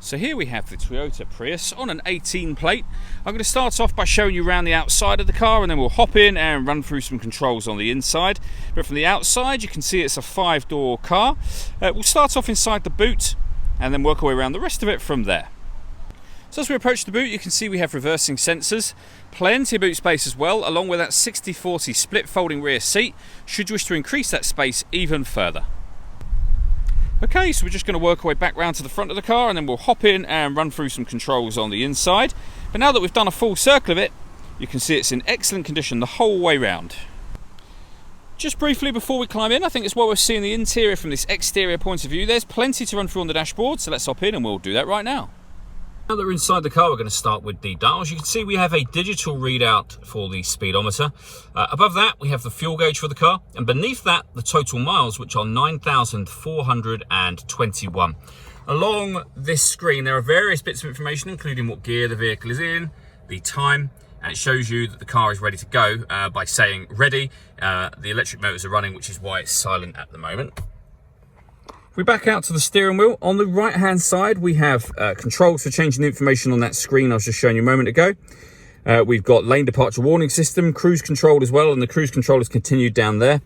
So here we have the Toyota Prius on an 18 plate. I'm going to start off by showing you around the outside of the car, and then we'll hop in and run through some controls on the inside. But from the outside you can see it's a 5-door car. We'll start off inside the boot and then work our way around the rest of it from there. So as we approach the boot, you can see we have reversing sensors, plenty of boot space as well, along with that 60/40 split folding rear seat should you wish to increase that space even further. Okay, so we're just going to work our way back round to the front of the car, and then we'll hop in and run through some controls on the inside. But now that we've done a full circle of it, you can see it's in excellent condition the whole way round. Just briefly before we climb in, I think it's while we're seeing the interior from this exterior point of view, there's plenty to run through on the dashboard, so let's hop in and we'll do that right now. Now that we're inside the car, we're going to start with the dials. You can see we have a digital readout for the speedometer. Above that, we have the fuel gauge for the car. And beneath that, the total miles, which are 9,421. Along this screen, there are various bits of information, including what gear the vehicle is in, the time, and it shows you that the car is ready to go by saying ready. The electric motors are running, which is why it's silent at the moment. If we back out to the steering wheel, on the right hand side we have controls for changing the information on that screen I was just showing you a moment ago. We've got lane departure warning system, cruise control as well, and the cruise control is continued down there.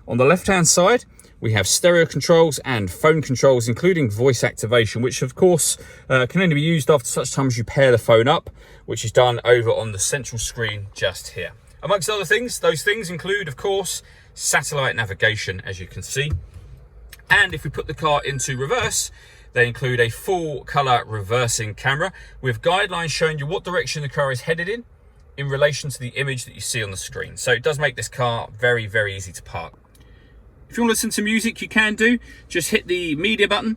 On the left hand side we have stereo controls and phone controls, including voice activation, which of course can only be used after such time as you pair the phone up, which is done over on the central screen just here. Amongst other things, those things include of course satellite navigation, as you can see. And if we put the car into reverse, they include a full color reversing camera with guidelines showing you what direction the car is headed in relation to the image that you see on the screen. So it does make this car very, very easy to park. If you want to listen to music, you can do. Just hit the media button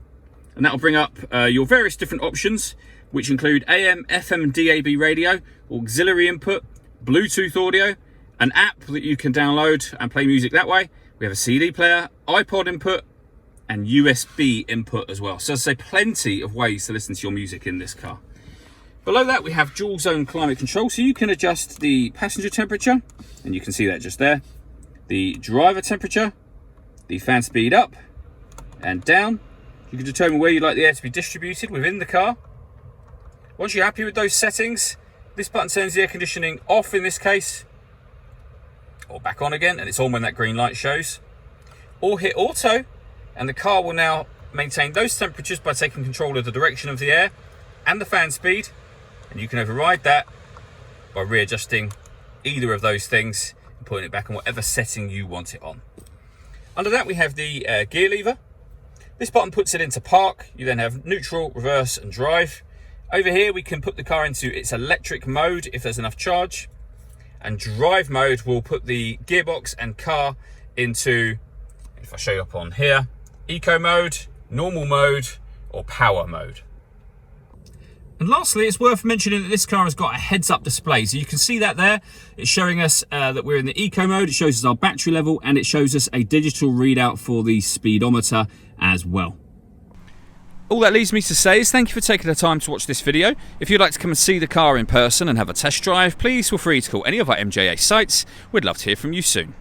and that will bring up your various different options, which include AM, FM, DAB radio, auxiliary input, Bluetooth audio, an app that you can download and play music that way. We have a CD player, iPod input, and USB input as well. So as I say, plenty of ways to listen to your music in this car. Below that we have dual zone climate control, so you can adjust the passenger temperature, and you can see that just there, the driver temperature, the fan speed up and down. You can determine where you'd like the air to be distributed within the car. Once you're happy with those settings, this button turns the air conditioning off in this case, or back on again, and it's on when that green light shows. Or hit auto, and the car will now maintain those temperatures by taking control of the direction of the air and the fan speed, and you can override that by readjusting either of those things and putting it back on whatever setting you want it on. Under that we have the gear lever. This button puts it into park. You then have neutral, reverse and drive. Over here we can put the car into its electric mode if there's enough charge, and drive mode will put the gearbox and car into, if I show you up on here, eco mode, normal mode, or power mode. And lastly, it's worth mentioning that this car has got a heads-up display. So you can see that there. It's showing us that we're in the eco mode. It shows us our battery level, and it shows us a digital readout for the speedometer as well. All that leaves me to say is thank you for taking the time to watch this video. If you'd like to come and see the car in person and have a test drive, please feel free to call any of our MJA sites. We'd love to hear from you soon.